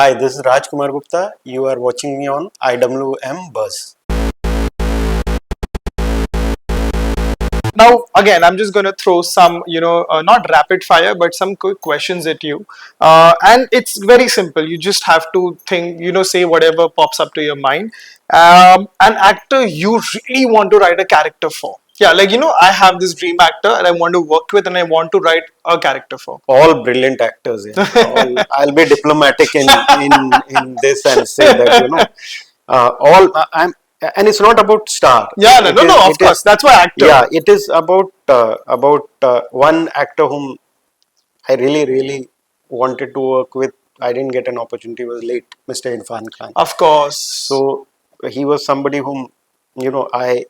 Hi, this is Raj Kumar Gupta. You are watching me on IWMBuzz. Now, again, I'm just going to throw some, not rapid fire, but some quick questions at you. And it's very simple. You just have to think, say whatever pops up to your mind. An actor you really want to write a character for. Yeah, like, I have this dream actor and I want to work with and I want to write a character for. All brilliant actors. Yeah. I'll be diplomatic in this and say that I'm and it's not about star. Yeah, no, of course. That's why actor. Yeah, it is about one actor whom I really wanted to work with. I didn't get an opportunity. Was late, Mr. Irrfan Khan. Of course. So he was somebody whom I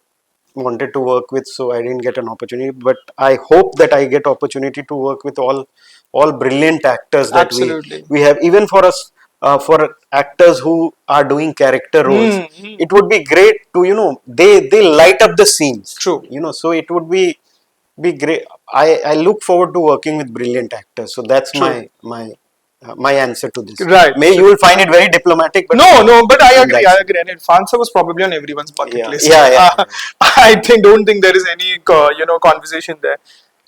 wanted to work with, so I didn't get an opportunity. But I hope that I get opportunity to work with all brilliant actors that Absolutely. we have. Even for us, for actors who are doing character roles, it would be great to they light up the scenes. True. So it would be great. I look forward to working with brilliant actors. So that's True. my answer to this. Right. Maybe you will find it very diplomatic, but No, but I agree. that's I agree. And Irfan sir was probably on everyone's bucket Yeah, list. yeah. Don't think there is any conversation there.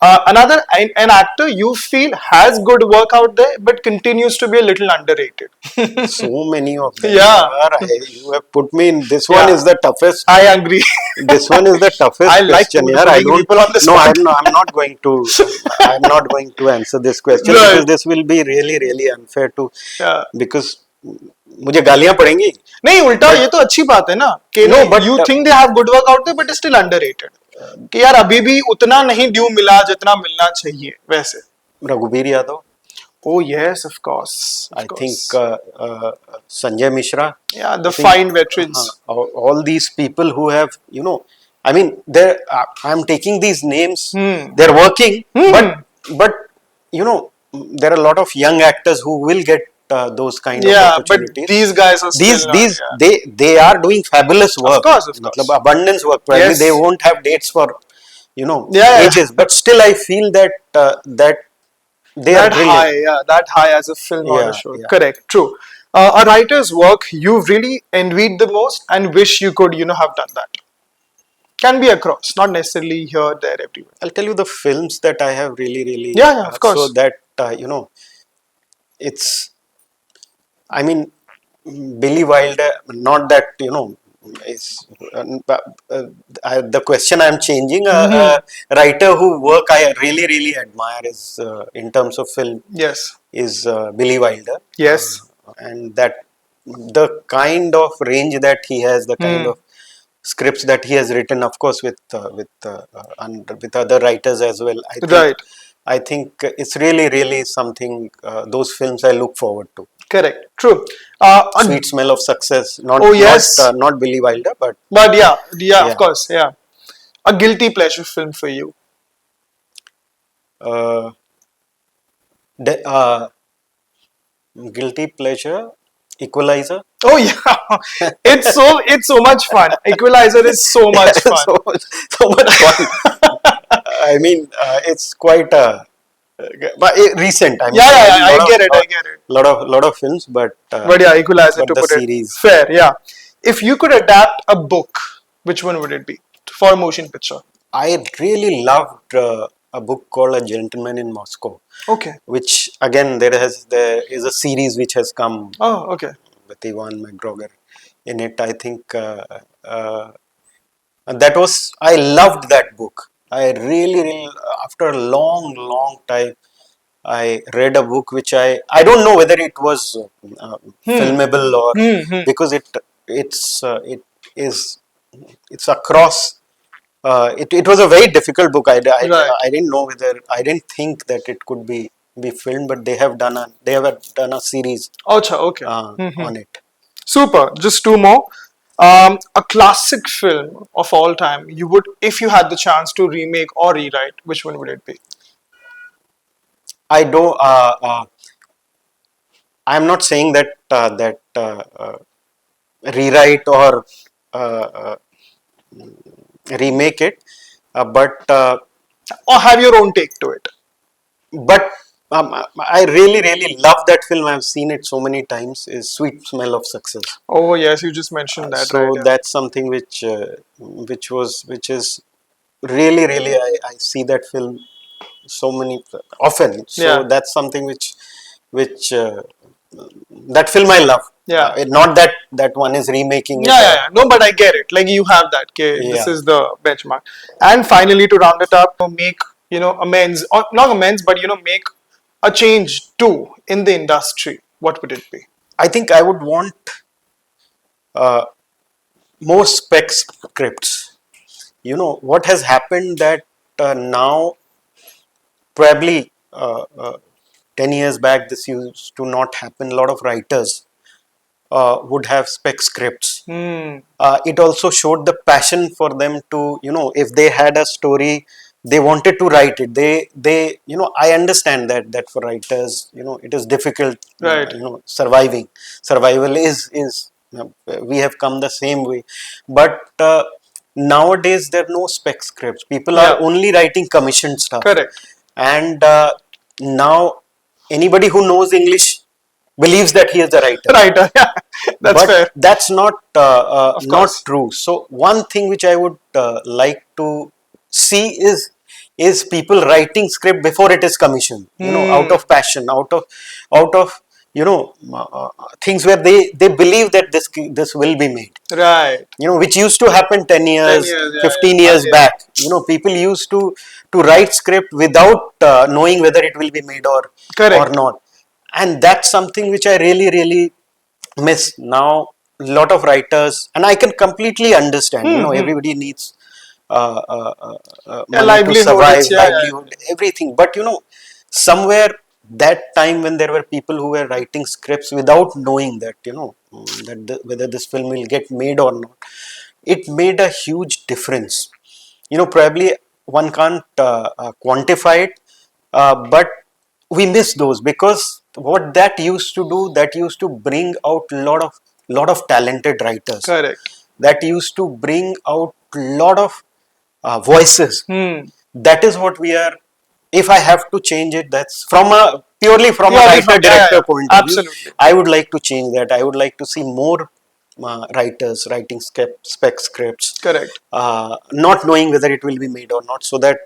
An actor you feel has good work out there, but continues to be a little underrated. So many of them. Yeah. You have put me in. This one Yeah. is the toughest. I agree. This one is the toughest I like question. putting Yeah, I don't. people on the No, spot. I'm not going to. I'm not going to answer this question Right. because this will be really unfair to. Yeah. Because मुझे गालियां पड़ेंगी. नहीं उल्टा ये तो अच्छी बात है ना कि No, but you think they have good work out there but it's still underrated कि यार अभी भी उतना नहीं ड्यू मिला जितना मिलना चाहिए वैसे. रघुवीर Yadav. Oh yes, of course. I think Sanjay Mishra. Yeah, the I think, fine veterans. all these people who have, I mean, I'm taking these names. They're working, but there are a lot of young actors who will get those kind of opportunities. But these guys are still they are doing fabulous work. Of course. मतलब abundance work. Probably Yes. they won't have dates for Yeah. ages, but still I feel that they are brilliant. that high as a film or a Yeah, show. yeah. Correct, true. A writer's work you really envied the most and wish you could, have done that. Can be across, not necessarily here, there, everywhere. I'll tell you the films that I have really. Yeah, of course. So that it's. I mean, Billy Wilder. Not that is. The question I'm changing. A writer who work I really admire is in terms of film Yes. is Billy Wilder. Yes. And that the kind of range that he has, the kind of scripts that he has written, of course, with other writers as well. I think it's really something. Those films I look forward to. Correct. True. Sweet Smell of Success. Not not Billy Wilder, but yeah, of course, yeah. A guilty pleasure film for you. Guilty pleasure. Equalizer. Oh yeah, it's so much fun. Equalizer is so much fun. so much fun. I mean, it's quite but recent. I mean, I get it. Lot of films, but yeah, Equalizer to the put series. It fair. Yeah, if you could adapt a book, which one would it be for motion picture? I really loved a book called A Gentleman in Moscow. Okay. Which again there is a series which has come. Oh, okay. With Ivan McGregor in it. I think that was. I loved that book. I really after a long time I read a book which I don't know whether it was filmable or because it's across. It was a very difficult book. I didn't know whether I didn't think that it could be filmed, but they have done a series. Okay. On it. Super. Just two more. A classic film of all time. You would, if you had the chance to remake or rewrite, which one would it be? I don't. I'm not saying that rewrite or remake it, but or have your own take to it. But I really love that film. I've seen it so many times. Is Sweet Smell of Success. Oh yes, you just mentioned that, right? So Yeah. that's something which is really I see that film so many often. So Yeah. that's something which that film I love. Yeah. Not that that one is remaking it, or No, but I get it. Like you have that. Okay, this yeah. is the benchmark. And finally, to round it up, make amends, or not amends, but make a change too in the industry. What would it be? I think I would want uh, more spec scripts. What has happened that now probably 10 years back this used to not happen. A lot of writers would have spec scripts. Hmm. It also showed the passion for them to, if they had a story, they wanted to write it. I understand that for writers, it is difficult, Right. survival is, we have come the same way. But nowadays, there are no spec scripts. People are Yeah. only writing commissioned stuff. Correct. And now, anybody who knows English believes that he is the writer, Right. Yeah. That's but fair. that's not Of not course. true. So one thing which I would like to see is people writing script before it is commissioned, out Hmm. of passion, out of things where they believe that this will be made, Right. which used to happen 10 10 years, years. Yeah. 15 Yeah. years Earlier. back. People used to write script without knowing whether it will be made or Correct. not. And that's something which I really miss now. A lot of writers, and I can completely understand, Hmm. everybody needs Yeah. money to Livelihood. survive, It's yeah. livelihood, everything. But somewhere that time when there were people who were writing scripts without knowing that, whether this film will get made or not, it made a huge difference. Probably one can't quantify it, but we miss those, because what that used to do, that used to bring out lot of talented writers, Correct. that used to bring out lot of voices. Hmm. That is what we are. If I have to change it, that's purely from a Purely writer from director point of view. absolutely. I would like to change that. I would like to see more writers writing spec scripts, Correct. not knowing whether it will be made or not, so that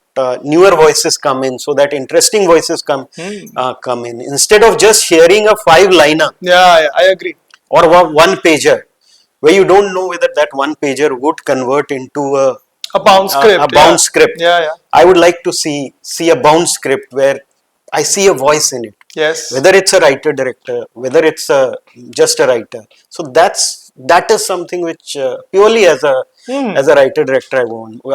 newer voices come in, so that interesting voices Hmm. come in, instead of just hearing a five liner Yeah. I agree. or one pager, where you don't know whether that one pager would convert into A bound a script. bound Yeah. script. Yeah. I would like to see a bound script where I see a voice in it, Yes. whether it's a writer director, whether it's just a writer. So that is something which purely Hmm. as a writer director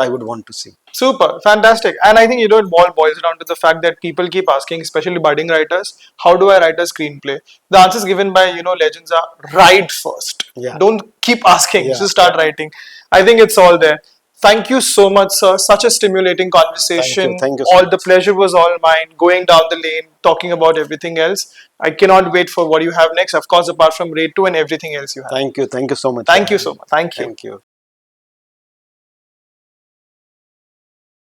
I would want to see. Super, fantastic. And I think it all boils down to the fact that people keep asking, especially budding writers, how do I write a screenplay? The answers given by legends are write first. Yeah, Don't keep asking, yeah, just start writing. I think it's all there. Thank you so much, sir. Such a stimulating conversation. thank you so All the much. pleasure was all mine. Going down the lane, talking about everything else. I cannot wait for what you have next. Of course, apart from Raid 2 and everything else you have. Thank you so much for Thank you having so me. much. Thank you. Thank you.